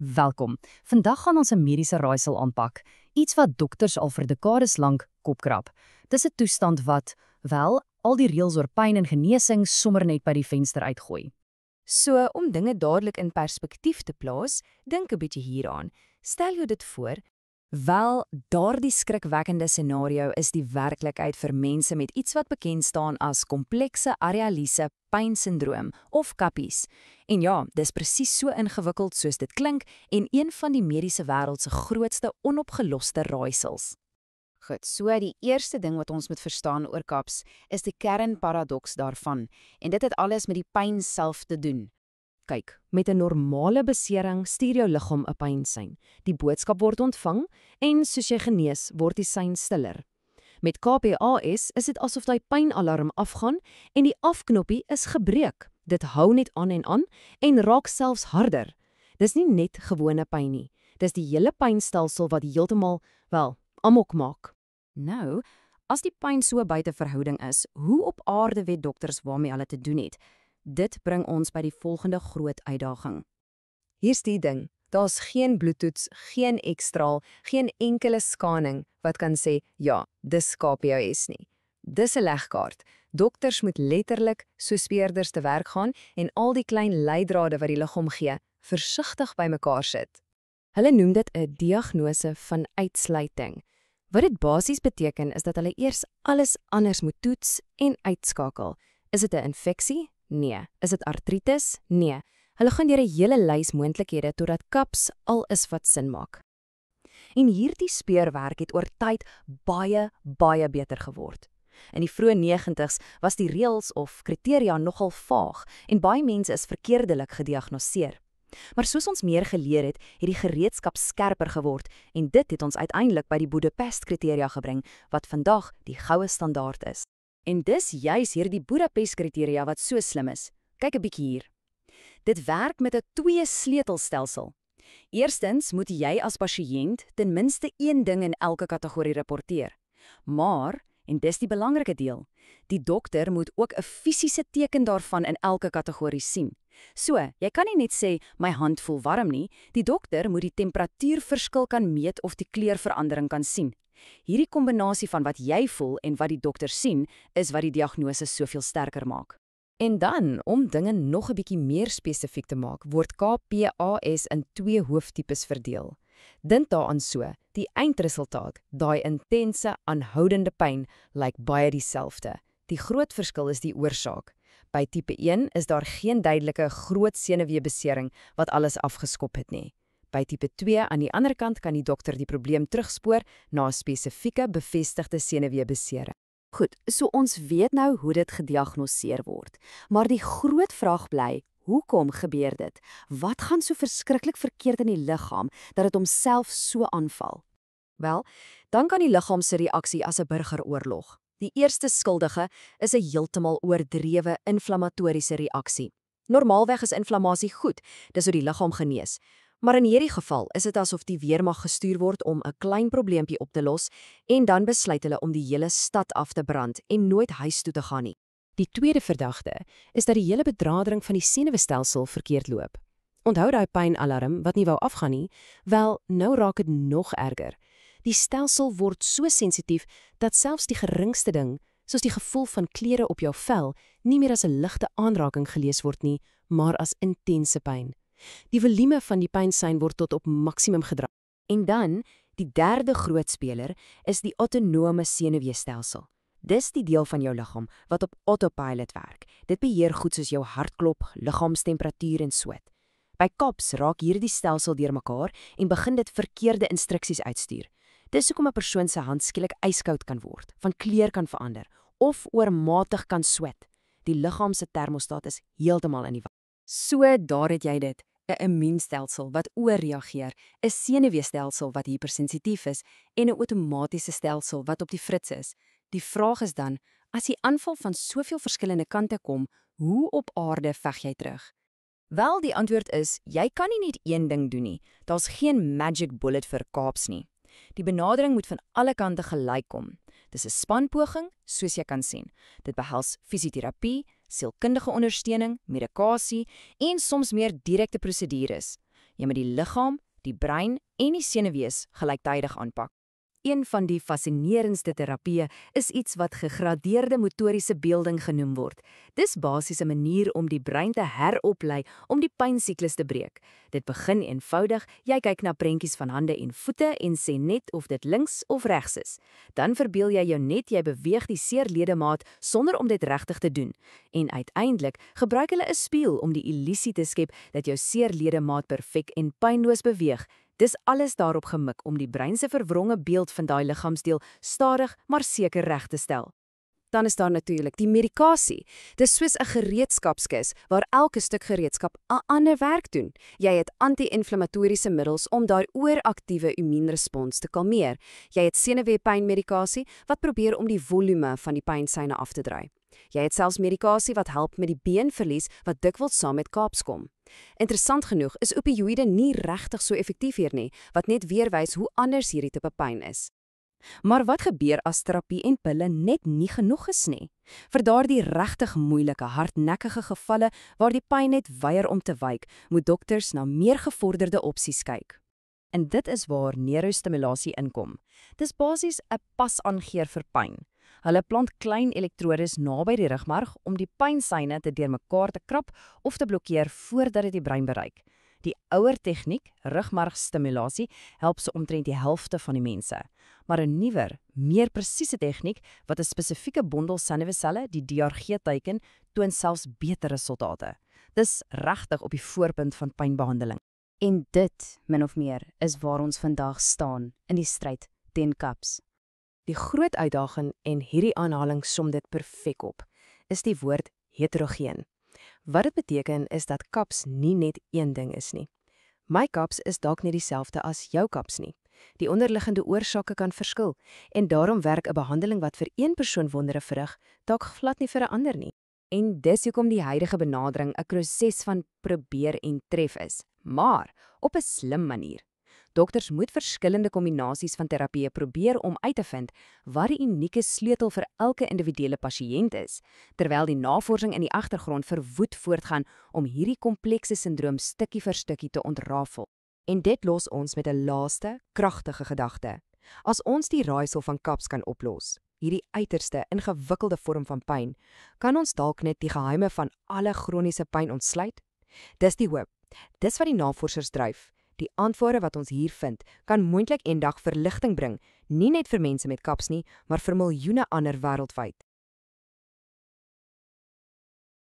Welkom. Vandag gaan ons 'n mediese raaisel aanpak, iets wat dokters al vir dekades lank kopkrap. Dis 'n toestand wat, wel, al die reëls oor pyn en genesing sommer net by die venster uitgooi. So, om dinge dadelik in perspektief te plaas, dink 'n bietjie hieraan. Stel jou dit voor, wel, daardie skrikwekkende scenario is die werklikheid vir mense met iets wat bekend staan as komplekse arealiese pynsindroom of kappies. En ja, dis presies so ingewikkeld soos dit klink en een van die mediese wêreld se grootste onopgeloste raaisels. Goed, so die eerste ding wat ons moet verstaan oor kaps is die kernparadoks daarvan, en dit het alles met die pyn self te doen. Kyk, met 'n normale besering stuur jou liggaam 'n pynsein. Die boodskap word ontvang en soos jy genees, word die sein stiller. Met KPAS is dit asof daai pynalarm afgaan en die afknoppie is gebreek. Dit hou net aan en raak selfs harder. Dis nie net gewone pyn nie. Dis die hele pynstelsel wat heeltemal, wel, amok maak. Nou, as die pyn so buite verhouding is, hoe op aarde weet dokters waarmee hulle te doen het? Dit bring ons by die volgende groot uitdaging. Hier's die ding, daar's geen bloedtoets, geen ekstraal, geen enkele scanning wat kan sê, ja, dis KPAS nie. Dis 'n legkaart. Dokters moet letterlik so speerders te werk gaan en al die klein leidrade wat die liggaam gee, versigtig bymekaar sit. Hulle noem dit 'n diagnose van uitsluiting. Wat dit basies beteken is dat hulle eers alles anders moet toets en uitskakel. Is dit 'n infeksie? Nee. Is dit artritis? Nee. Hulle gaan deur 'n hele lys moontlikhede totdat kaps al is wat sin maak. En hierdie speurwerk het oor tyd baie beter geword. In die vroeë 90's was die reëls of kriteria nogal vaag en baie mense is verkeerdelik gediagnoseer. Maar soos ons meer geleer het die gereedskap skerper geword en dit het ons uiteindelik by die Budapest-kriteria gebring wat vandag die goue standaard is. En dis juis hierdie Budapest-kriteria wat so slim is. Kyk 'n bietjie hier. Dit werk met 'n twee-sleutelstelsel. Eerstens moet jy as pasiënt ten minste een ding in elke kategorie rapporteer. Maar, en dis die belangrike deel, die dokter moet ook 'n fisiese teken daarvan in elke kategorie sien. So, jy kan nie net sê, my hand voel warm nie, die dokter moet die temperatuurverskil kan meet of die kleurverandering kan sien. Hierdie kombinasie van wat jy voel en wat die dokter sien, is wat die diagnose soveel sterker maak. En dan, om dinge nog 'n bietjie meer spesifiek te maak, word KPAS in 2 hooftipes verdeel. Dink daaraan so, die eindresultaat, daai intense, aanhoudende pyn, lyk baie dieselfde. Die groot verskil is die oorsaak. By tipe 1 is daar geen duidelike groot senuweebesering wat alles afgeskop het nie. By tipe 2 aan die ander kant kan die dokter die probleem terugspoor na 'n spesifieke bevestigde senuweebesering. Goed, so ons weet nou hoe dit gediagnoseer word, maar die groot vraag bly, hoekom gebeur dit? Wat gaan so verskriklik verkeerd in die liggaam dat dit homself so aanval? Wel, dan kan die liggaam se reaksie as 'n burgeroorlog. Die eerste skuldige is 'n heeltemal oordrewe inflammatoriese reaksie. Normaalweg is inflammasie goed, dis hoe die liggaam genees. Maar in hierdie geval is dit asof die weermag gestuur word om 'n klein probleempie op te los en dan besluit hulle om die hele stad af te brand en nooit huis toe te gaan nie. Die tweede verdagte is dat die hele bedradering van die senuweestelsel verkeerd loop. Onthou daai pynalarm wat nie wou afgaan nie? Wel, nou raak dit nog erger. Die stelsel word so sensitief dat selfs die geringste ding, soos die gevoel van klere op jou vel, nie meer as 'n ligte aanraking gelees word nie, maar as intense pyn. Die volume van die pynsein word tot op maksimum gedra. En dan, die derde groot speler, is die autonome senuweestelsel. Dis die deel van jou liggaam wat op autopilot werk. Dit beheer goed soos jou hartklop, liggaamstemperatuur en sweat. By kaps raak hierdie stelsel deurmekaar en begin dit verkeerde instruksies uitstuur. Dis hoekom 'n persoon se hand skielik ijskoud kan word, van kleur kan verander of oormatig kan sweat. Die liggaam se termostaat is heeltemal in die war. So, daar het jy dit. 'n Immuunstelsel wat ooreageer, 'n senuweestelsel wat hypersensitief is en 'n outomatiese stelsel wat op die frits is. Die vraag is dan, as die aanval van soveel verskillende kante kom, hoe op aarde veg jy terug? Wel, die antwoord is, jy kan nie net een ding doen nie. Daar's geen magic bullet vir kaps nie. Die benadering moet van alle kante gelyk kom. Dis 'n spanpoging, soos jy kan sien. Dit behels fisioterapie, sielkundige ondersteuning, medikasie en soms meer direkte prosedures. Jy moet die liggaam, die brein en die senuwees gelyktydig aanpak. Een van die fascinerendste terapieë is iets wat gegradeerde motoriese beelding genoem word. Dis basies 'n manier om die brein te heroplei om die pynsiklus te breek. Dit begin eenvoudig, jy kyk na prentjies van hande en voete en sê net of dit links of regs is. Dan verbeel jy jou net jy beweeg die seerledemaat sonder om dit regtig te doen. En uiteindelik gebruik hulle 'n spieël om die illusie te skep dat jou seerledemaat perfek en pynloos beweeg. Dis alles daarop gemik om die brein se verwronge beeld van daai liggaamsdeel stadig maar seker reg te stel. Dan is daar natuurlik die medikasie. Dis soos 'n gereedskapskis waar elke stuk gereedskap 'n ander werk doen. Jy het anti-inflammatoriese middels om daai ooraktiewe immuunrespons te kalmeer. Jy het senuweepynmedikasie wat probeer om die volume van die pynseine af te dry. Jy het selfs medikasie wat help met die beenverlies wat dikwels saam met kaaps kom. Interessant genoeg is opioïde nie regtig so effektief hier nie, wat net weer wys hoe anders hierdie tipe pyn is. Maar wat gebeur as terapie en pille net nie genoeg is nie? Vir daardie regtig moeilike, hardnekkige gevalle waar die pyn net weier om te wyk, moet dokters na meer gevorderde opsies kyk. En dit is waar neurostimulasie inkom. Dis basies 'n pasaangeer vir pyn. Hulle plant klein elektrodes naby die rugmarg om die pynseine te deurmekaar te krap of te blokkeer voordat dit die brein bereik. Die ouer tegniek, rugmargstimulasie, help so omtrent die helfte van die mense. Maar 'n nuwer, meer presiese tegniek wat 'n spesifieke bondel senuweeselle, die DRG teiken, toon selfs beter resultate. Dis regtig op die voorpunt van pynbehandeling. En dit, min of meer, is waar ons vandag staan in die stryd teen KAPS. Die groot uitdaging, en hierdie aanhaling som dit perfek op, is die woord heterogeen. Wat dit beteken is dat KAPS nie net een ding is nie. My KAPS is dalk nie dieselfde as jou KAPS nie. Die onderliggende oorsake kan verskil, en daarom werk 'n behandeling wat vir een persoon wondere verrig, dalk glad nie vir 'n ander nie. En dis hoekom die huidige benadering 'n proses van probeer en tref is, maar op 'n slim manier. Dokters moet verskillende kombinasies van terapieë probeer om uit te vind wat die unieke sleutel vir elke individuele pasiënt is, terwyl die navorsing in die agtergrond verwoed voortgaan om hierdie komplekse sindroom stukkie vir stukkie te ontrafel. En dit los ons met 'n laaste, kragtige gedagte. As ons die raaisel van KAPS kan oplos, hierdie uiterste ingewikkelde vorm van pyn, kan ons dalk net die geheime van alle kroniese pyn ontsluit? Dis die hoop. Dis wat die navorsers dryf. Die antwoorde wat ons hier vind, kan moontlik eendag verligting bring, nie net vir mense met KAPS nie, maar vir miljoene ander wêreldwyd.